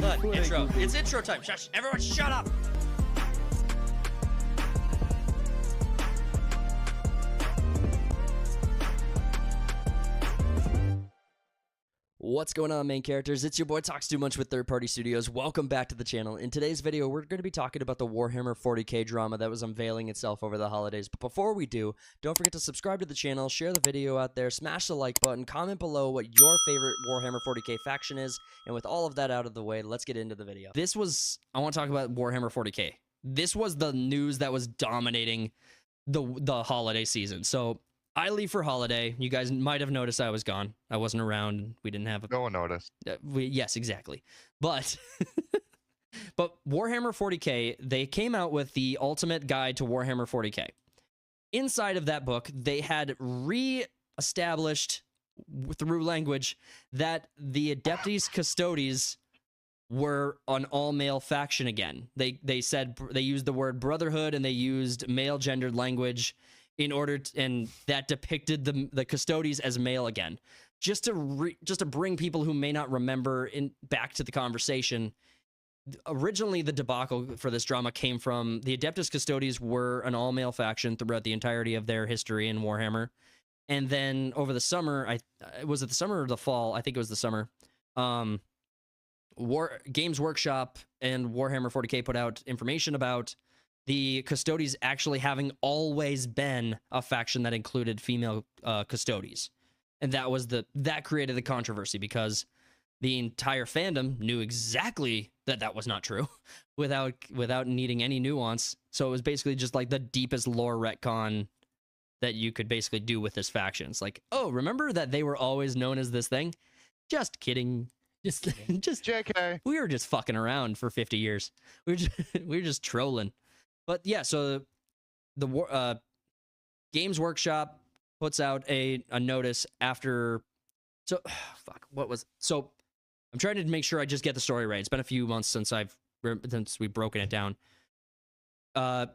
Hold on. Intro. It's intro time. Shush. Everyone shut up. What's going on, main characters? It's your boy Talks Too Much with Third Party Studios. Welcome back to the channel. In today's video, we're going to be talking about the Warhammer 40k drama that was unveiling itself over the holidays. But before we do, don't forget to subscribe to the channel, share the video out there, smash the like button, comment below what your favorite Warhammer 40k faction is. And with all of that out of the way, let's get into the video. I want to talk about Warhammer 40k. This was the news that was dominating the holiday season. So I leave for holiday. You guys might have noticed I was gone. I wasn't around. We didn't have No one noticed. Yes, exactly. But but Warhammer 40k, they came out with the ultimate guide to Warhammer 40k. Inside of that book, they had re-established through language that the Adeptus Custodes were an all-male faction again. They said they used the word brotherhood and they used male-gendered language in order to, and that depicted the Custodes as male again, just to bring people who may not remember back to the conversation. Originally, the debacle for this drama came from the Adeptus Custodes were an all-male faction throughout the entirety of their history in Warhammer, and then over the summer, was it the summer or the fall? I think it was the summer. Games Workshop and Warhammer 40k put out information about the Custodes actually having always been a faction that included female Custodes. And that created the controversy because the entire fandom knew exactly that was not true without needing any nuance. So it was basically just like the deepest lore retcon that you could basically do with this faction. It's like, oh, remember that they were always known as this thing? Just kidding. Just JK. We were just fucking around for 50 years. We were just trolling. But yeah, so the Games Workshop puts out a notice after. So fuck, what was so? I'm trying to make sure I just get the story right. It's been a few months since we've broken it down. A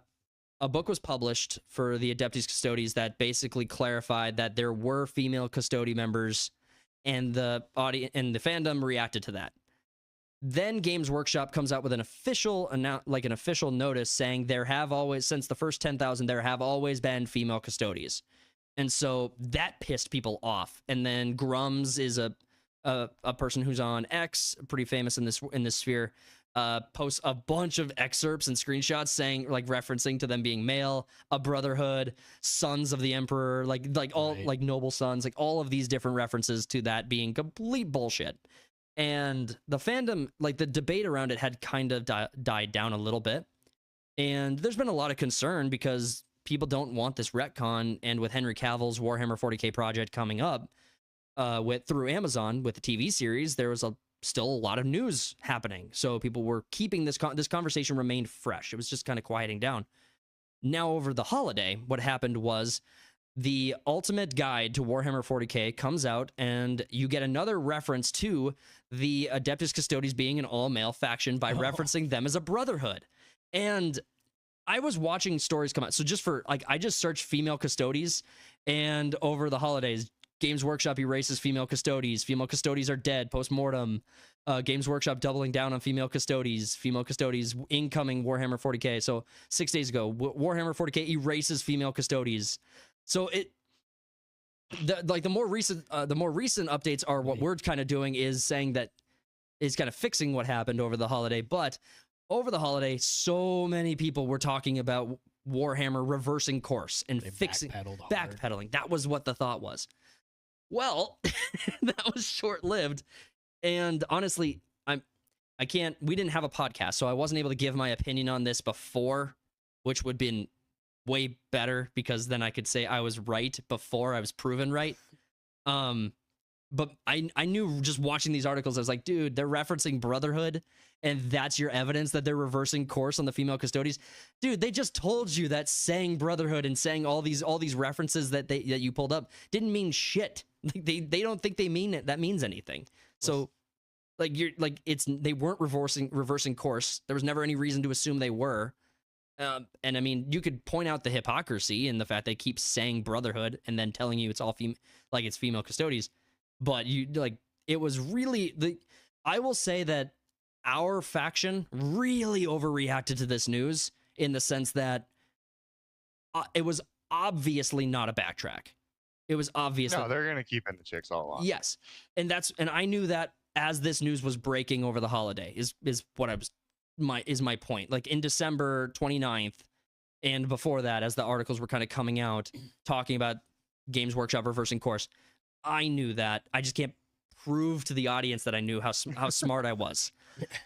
book was published for the Adeptus Custodes that basically clarified that there were female Custode members, and the audience and the fandom reacted to that. Then Games Workshop comes out with an official notice saying there have always, since the first 10,000, there have always been female Custodes. And so that pissed people off. And then Grums is a person who's on X, pretty famous in this sphere, posts a bunch of excerpts and screenshots saying, like, referencing to them being male, a brotherhood, sons of the emperor, like all right. Like noble sons, like all of these different references to that being complete bullshit. And the fandom, like the debate around it had kind of died down a little bit. And there's been a lot of concern because people don't want this retcon. And with Henry Cavill's Warhammer 40k project coming up through Amazon with the TV series, there was still a lot of news happening. So people were keeping this conversation remained fresh. It was just kind of quieting down. Now over the holiday, what happened was the ultimate guide to Warhammer 40k comes out, and you get another reference to the Adeptus Custodes being an all-male faction by referencing them as a brotherhood. And I was watching stories come out. So just for, like, I just searched female Custodes, and over the holidays, Games Workshop erases female Custodes. Female Custodes are dead, post-mortem. Games Workshop doubling down on female Custodes. Female Custodes incoming Warhammer 40k. So 6 days ago, Warhammer 40k erases female Custodes. So the more recent updates are what we're kind of doing is saying that is kind of fixing what happened over the holiday. But over the holiday, so many people were talking about Warhammer reversing course and backpedaling. That was what the thought was. Well, that was short-lived. And honestly, we didn't have a podcast, so I wasn't able to give my opinion on this before, which would have been way better because then I could say I was right before I was proven right. But I knew just watching these articles, I was like, dude, they're referencing brotherhood, and that's your evidence that they're reversing course on the female Custodes. Dude, they just told you that saying brotherhood and saying all these references that you pulled up didn't mean shit. Like they don't think they mean it. That means anything. So like they weren't reversing course. There was never any reason to assume they were. And I mean, you could point out the hypocrisy in the fact they keep saying brotherhood and then telling you it's all it's female Custodes. But it was really I will say that our faction really overreacted to this news in the sense that it was obviously not a backtrack. It was obvious. No, they're gonna keep in the chicks all along. Yes, and I knew that as this news was breaking over the holiday is what I was my point. Like in December 29th and before that, as the articles were kind of coming out talking about Games Workshop reversing course, I knew that. I just can't prove to the audience that I knew how smart I was,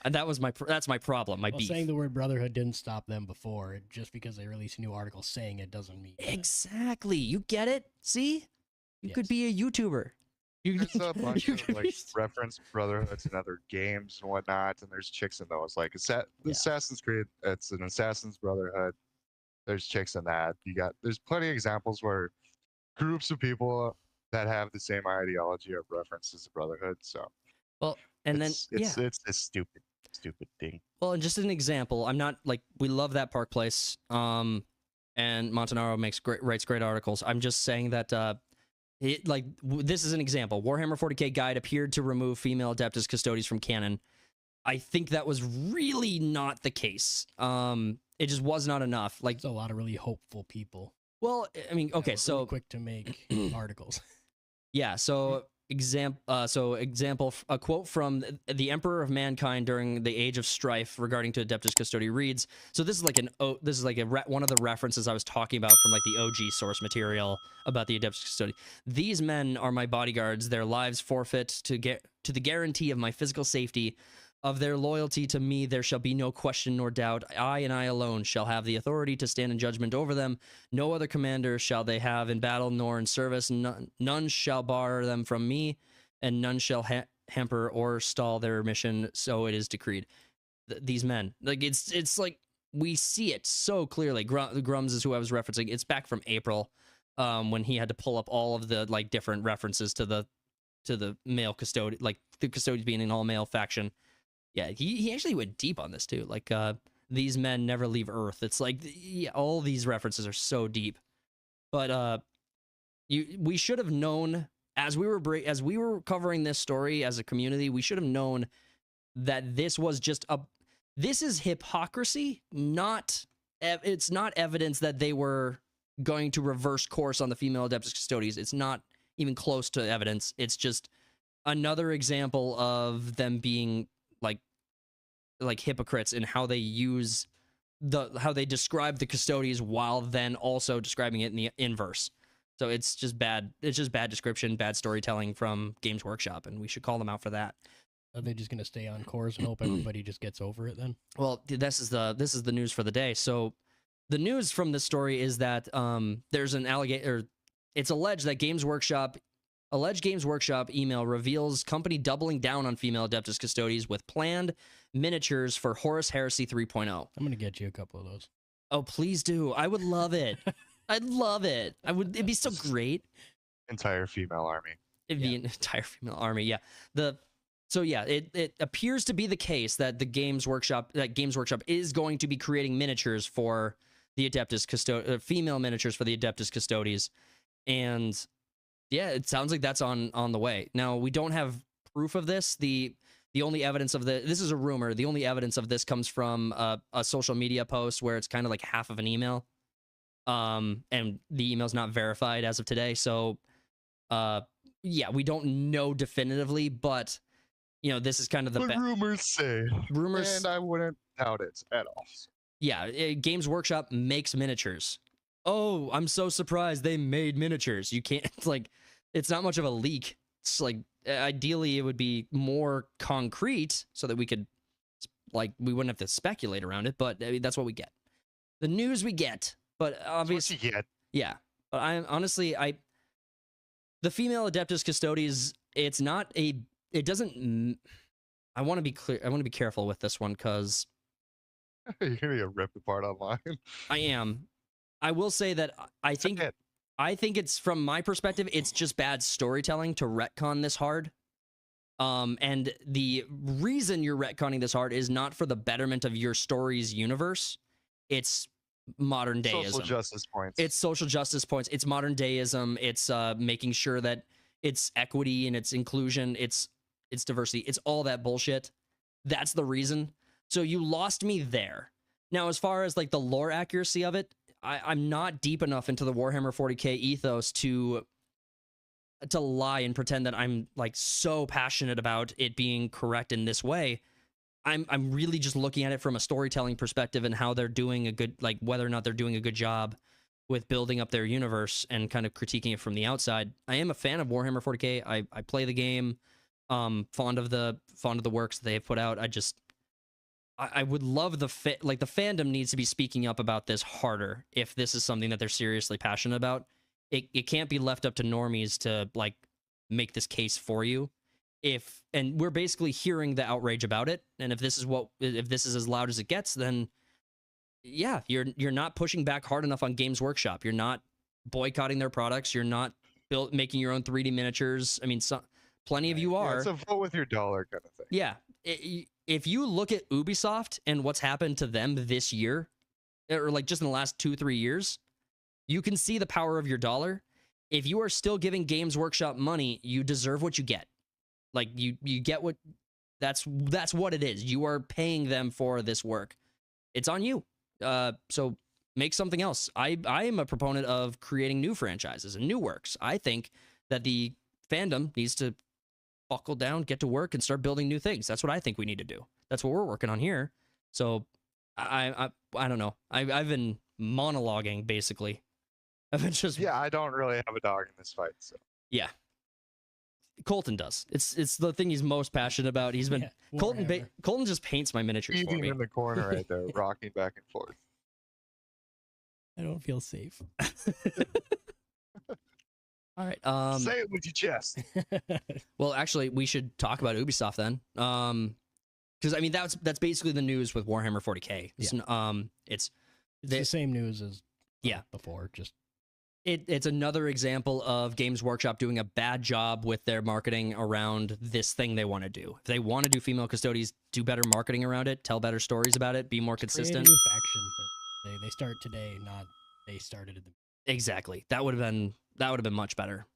and that's my problem. My beef. Saying the word brotherhood didn't stop them before. Just because they release a new article saying it doesn't mean exactly. You get it? See, you could be a YouTuber. There's a bunch of like reference brotherhoods in other games and whatnot, and there's chicks in those. Like Assassin's Creed, it's an Assassin's Brotherhood. There's chicks in that. There's plenty of examples where groups of people that have the same ideology of references to brotherhood. So, well, and it's a stupid thing. Well, and just an example, I'm not like we love that Park Place, and Montanaro writes great articles. I'm just saying that this is an example. Warhammer 40k guide appeared to remove female Adeptus Custodes from canon. I think that was really not the case. It just was not enough. Like, there's a lot of really hopeful people. Well, I mean, okay, so really quick to make articles. Yeah, so example, a quote from the Emperor of Mankind during the Age of Strife regarding to Adeptus Custode reads. So this is like one of the references I was talking about from like the OG source material about the Adeptus Custode. These men are my bodyguards. Their lives forfeit to the guarantee of my physical safety. Of their loyalty to me, there shall be no question nor doubt. I and I alone shall have the authority to stand in judgment over them. No other commander shall they have in battle nor in service. None shall bar them from me, and none shall hamper or stall their mission. So it is decreed. These men, like it's like we see it so clearly. Grums is who I was referencing. It's back from April, when he had to pull up all of the like different references to the male custode, like the custodians being an all male faction. Yeah, he actually went deep on this too. Like, these men never leave Earth. It's like, yeah, all these references are so deep. But we should have known as we were covering this story as a community. We should have known that this was just this is hypocrisy. It's not evidence that they were going to reverse course on the female Adeptus Custodes. It's not even close to evidence. It's just another example of them being like hypocrites in how they use how they describe the Custodes while then also describing it in the inverse. So it's just bad. It's just bad description, bad storytelling from Games Workshop, and we should call them out for that. Are they just going to stay on course and hope everybody just gets over it then? Well, this is the news for the day. So the news from this story is that there's an allegation. It's alleged that Games Workshop email reveals company doubling down on female Adeptus Custodes with planned miniatures for Horus Heresy 3.0. I'm going to get you a couple of those. Oh, please do. I would love it. I'd love it. It'd be so great. Entire female army. It'd be an entire female army. Yeah. It appears to be the case that Games Workshop is going to be creating miniatures for the Adeptus Custodes, female miniatures for the Adeptus Custodes. And yeah, it sounds like that's on the way. Now, we don't have proof of this. The only evidence of this is a rumor. The only evidence of this comes from a social media post where it's kind of like half of an email. And the email's not verified as of today. So, yeah, we don't know definitively, but you know, this is kind of the rumors say. Rumors, and I wouldn't doubt it at all. Yeah, Games Workshop makes miniatures. Oh, I'm so surprised they made miniatures. You can't, it's not much of a leak. It's like, ideally it would be more concrete so that we could, we wouldn't have to speculate around it, but I mean, that's what we get. The news we get, but obviously, yeah. But the female Adeptus Custodes, I want to be clear. I want to be careful with this one because you're gonna get ripped apart online. I am. I will say that I think it's, from my perspective, it's just bad storytelling to retcon this hard. And the reason you're retconning this hard is not for the betterment of your story's universe. It's modern deism. Social justice points. It's social justice points. It's modern deism. It's making sure that it's equity and it's inclusion. It's diversity. It's all that bullshit. That's the reason. So you lost me there. Now, as far as like the lore accuracy of it, I'm not deep enough into the Warhammer 40K ethos to lie and pretend that I'm like so passionate about it being correct in this way. I'm really just looking at it from a storytelling perspective and how they're doing a good, like whether or not they're doing a good job with building up their universe and kind of critiquing it from the outside. I am a fan of Warhammer 40K. I play the game, fond of the works that they've put out. I would love the fandom needs to be speaking up about this harder if this is something that they're seriously passionate about. It can't be left up to normies to like make this case for you. And we're basically hearing the outrage about it, and if this is as loud as it gets, then yeah, you're not pushing back hard enough on Games Workshop. You're not boycotting their products. You're not making your own 3D miniatures. I mean, plenty of you are. Yeah, it's a vote with your dollar kind of thing. Yeah. If you look at Ubisoft and what's happened to them this year, or like just in the last 2-3 years, you can see the power of your dollar. If you are still giving Games Workshop money, you deserve what you get. Like you get what that's what it is. You are paying them for this work. It's on you. So make something else. I am a proponent of creating new franchises and new works. I think that the fandom needs to buckle down, get to work, and start building new things. That's what I think we need to do. That's what we're working on here. So I don't know. I've been monologuing basically. I've been just I don't really have a dog in this fight. So yeah. Colton does. It's the thing he's most passionate about. He's been Colton just paints my miniatures for me. In the corner right there, rocking back and forth. I don't feel safe. All right. Say it with your chest. Well, actually, we should talk about Ubisoft then. Because I mean that's basically the news with Warhammer 40K. Yeah. It's the same news as before. Just it's another example of Games Workshop doing a bad job with their marketing around this thing they want to do. If they want to do female Custodes, do better marketing around it, tell better stories about it, be more consistent. Create a new faction. They start today, not they started at the exactly. That would have been much better.